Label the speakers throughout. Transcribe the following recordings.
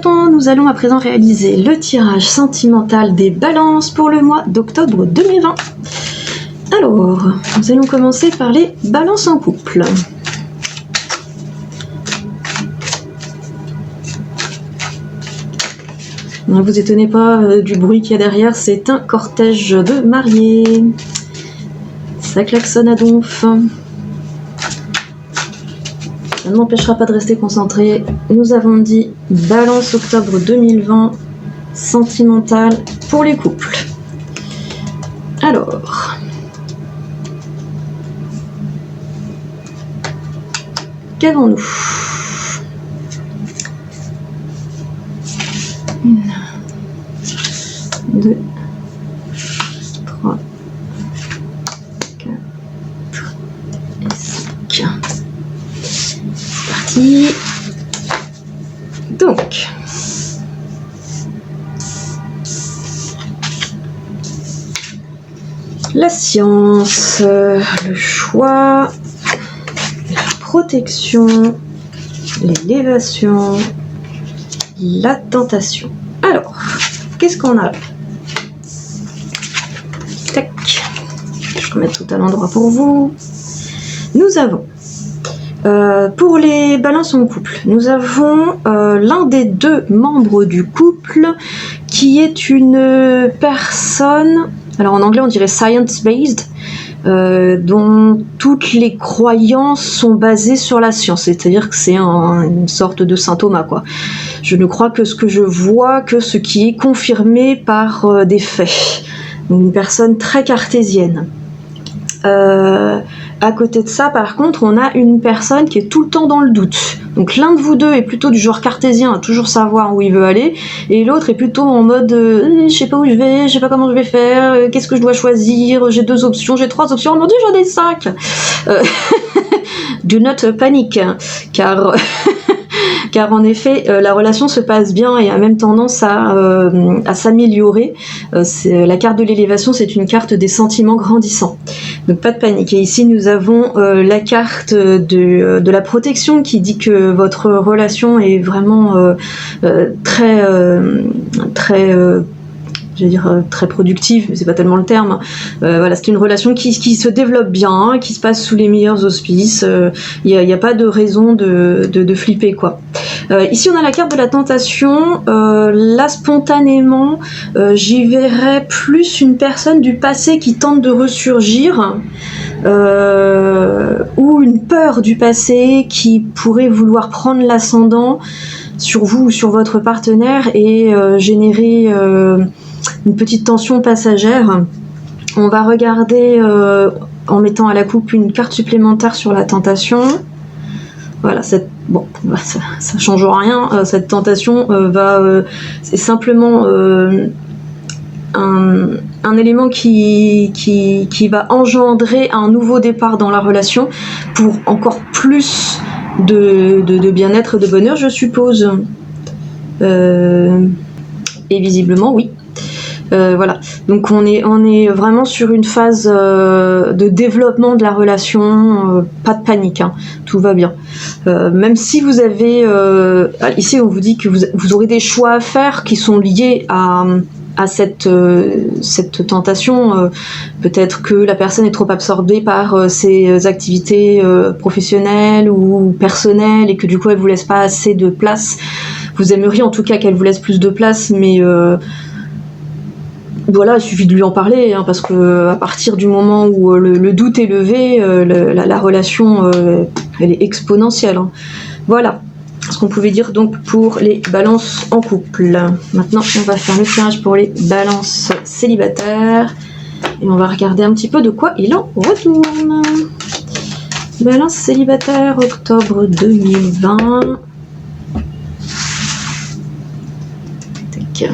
Speaker 1: temps, nous allons à présent réaliser le tirage sentimental des balances pour le mois d'octobre 2020. Alors, nous allons commencer par les balances en couple. Ne vous étonnez pas du bruit qu'il y a derrière, c'est un cortège de mariés. Ça klaxonne à donf. Ça ne m'empêchera pas de rester concentré. Nous avons dit balance octobre 2020, sentimentale pour les couples. Alors, qu'avons-nous ? 1, 2, 3, 4 et 5. C'est parti. Donc, la science, le choix, la protection, l'élévation, la tentation. Alors, qu'est-ce qu'on a? Tac. Je vais remettre tout à l'endroit pour vous. Nous avons, pour les balances en couple, nous avons l'un des deux membres du couple qui est une personne, alors en anglais on dirait science-based, dont toutes les croyances sont basées sur la science, c'est-à-dire que c'est une sorte de saint Thomas, quoi. Je ne crois que ce que je vois, que ce qui est confirmé par des faits. Une personne très cartésienne. À côté de ça, par contre, on a une personne qui est tout le temps dans le doute. Donc l'un de vous deux est plutôt du genre cartésien, à toujours savoir où il veut aller, et l'autre est plutôt en mode je sais pas où je vais, je sais pas comment je vais faire, qu'est-ce que je dois choisir, j'ai 2 options, j'ai 3 options, oh mon dieu j'en ai 5. Do not panic, car car en effet la relation se passe bien et a même tendance à s'améliorer. La carte de l'élévation, c'est une carte des sentiments grandissants, donc pas de panique. Et ici nous avons la carte de la protection qui dit que votre relation est vraiment très je vais dire très productive, mais c'est pas tellement le terme. Voilà, c'est une relation qui se développe bien, qui se passe sous les meilleurs auspices. Il n'y a pas de raison de flipper, quoi. Ici, on a la carte de la tentation. Là, spontanément, j'y verrais plus une personne du passé qui tente de ressurgir, ou une peur du passé qui pourrait vouloir prendre l'ascendant sur vous ou sur votre partenaire et générer une petite tension passagère. On va regarder en mettant à la coupe une carte supplémentaire sur la tentation. Voilà, bon, ça change rien. Cette tentation c'est simplement un élément qui va engendrer un nouveau départ dans la relation pour encore plus de bien-être, de bonheur, je suppose. Et visiblement, oui. Voilà, donc on est vraiment sur une phase de développement de la relation, pas de panique, hein, tout va bien. Même si vous avez, ici on vous dit que vous aurez des choix à faire qui sont liés à cette tentation. Peut-être que la personne est trop absorbée par ses activités professionnelles ou personnelles et que du coup elle vous laisse pas assez de place. Vous aimeriez en tout cas qu'elle vous laisse plus de place, mais voilà, il suffit de lui en parler, hein, parce que à partir du moment où le doute est levé, la relation elle est exponentielle, hein. Voilà ce qu'on pouvait dire donc pour les balances en couple. Maintenant, on va faire le tirage pour les balances célibataires et on va regarder un petit peu de quoi il en retourne. Balance célibataire octobre 2020. Tac.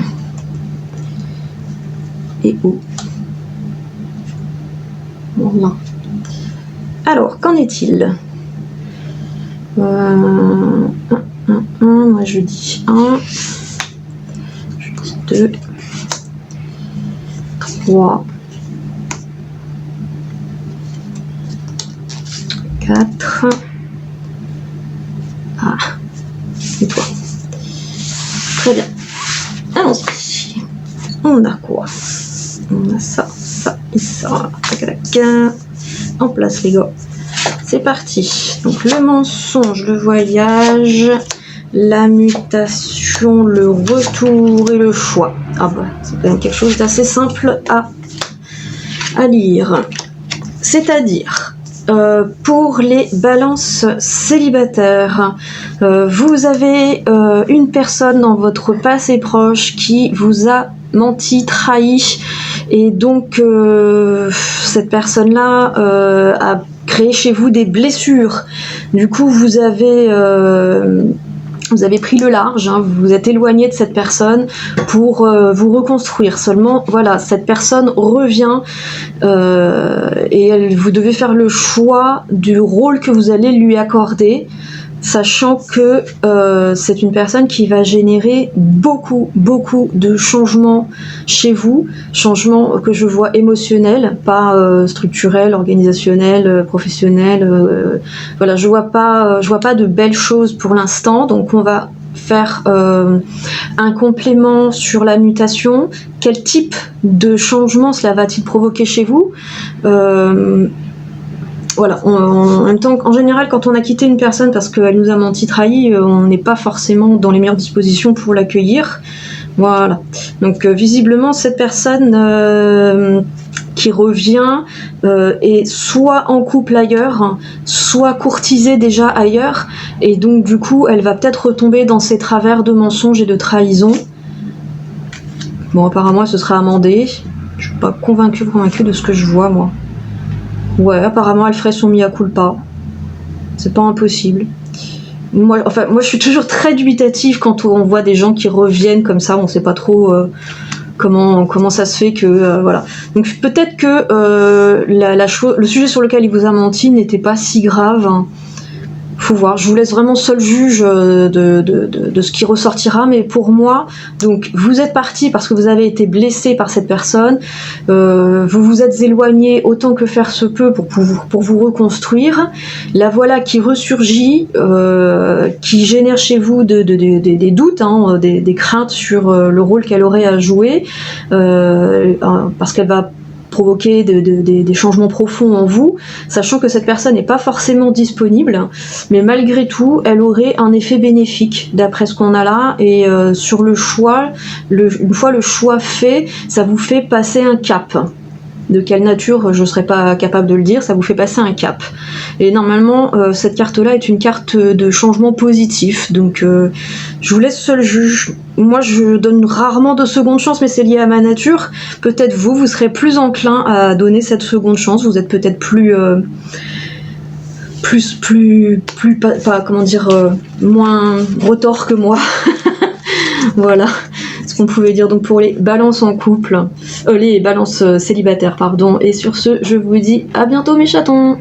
Speaker 1: Et où? Voilà. Alors, qu'en est-il? Moi je dis 1, je dis 2, 3, 4. Ah, et toi. Très Et ça, tac, tac, en place les gars. C'est parti. Donc le mensonge, le voyage, la mutation, le retour et le choix. Ah bah, c'est quand même quelque chose d'assez simple à lire. C'est-à-dire, pour les balances célibataires, vous avez une personne dans votre passé proche qui vous a menti, trahi, et donc cette personne-là a créé chez vous des blessures. Du coup, vous avez pris le large, hein, vous vous êtes éloigné de cette personne pour vous reconstruire. Seulement, voilà, cette personne revient et vous devez faire le choix du rôle que vous allez lui accorder, sachant que c'est une personne qui va générer beaucoup de changements chez vous, changements que je vois émotionnels, pas structurels, organisationnels, professionnels. Voilà, je vois pas de belles choses pour l'instant, donc on va faire un complément sur la mutation. Quel type de changement cela va-t-il provoquer chez vous? Voilà, en même temps, en général, quand on a quitté une personne parce qu'elle nous a menti, trahi, on n'est pas forcément dans les meilleures dispositions pour l'accueillir. Voilà. Donc, visiblement, cette personne qui revient est soit en couple ailleurs, soit courtisée déjà ailleurs, et donc, du coup, elle va peut-être retomber dans ses travers de mensonges et de trahison. Bon, apparemment, elle se sera amendée. Je suis pas convaincue de ce que je vois, moi. Ouais, apparemment elle ferait son mea culpa. C'est pas impossible. Moi, je suis toujours très dubitative quand on voit des gens qui reviennent comme ça, on sait pas trop comment ça se fait que voilà. Donc peut-être que le sujet sur lequel il vous a menti n'était pas si grave. Hein. Faut voir, je vous laisse vraiment seul juge de ce qui ressortira, mais pour moi, donc vous êtes parti parce que vous avez été blessé par cette personne, vous vous êtes éloigné autant que faire se peut pour vous reconstruire, la voilà qui ressurgit, qui génère chez vous des doutes, hein, des craintes sur le rôle qu'elle aurait à jouer, parce qu'elle va provoquer des changements profonds en vous, sachant que cette personne n'est pas forcément disponible, mais malgré tout, elle aurait un effet bénéfique, d'après ce qu'on a là, et sur le choix, une fois le choix fait, ça vous fait passer un cap. De quelle nature, je ne serais pas capable de le dire, ça vous fait passer un cap. Et normalement, cette carte-là est une carte de changement positif, donc je vous laisse seul juge. Moi, je donne rarement de seconde chance, mais c'est lié à ma nature. Peut-être vous serez plus enclin à donner cette seconde chance, vous êtes peut-être moins retors que moi. Voilà ce qu'on pouvait dire donc pour les balances en couple, les balances célibataires, pardon. Et sur ce, je vous dis à bientôt mes chatons.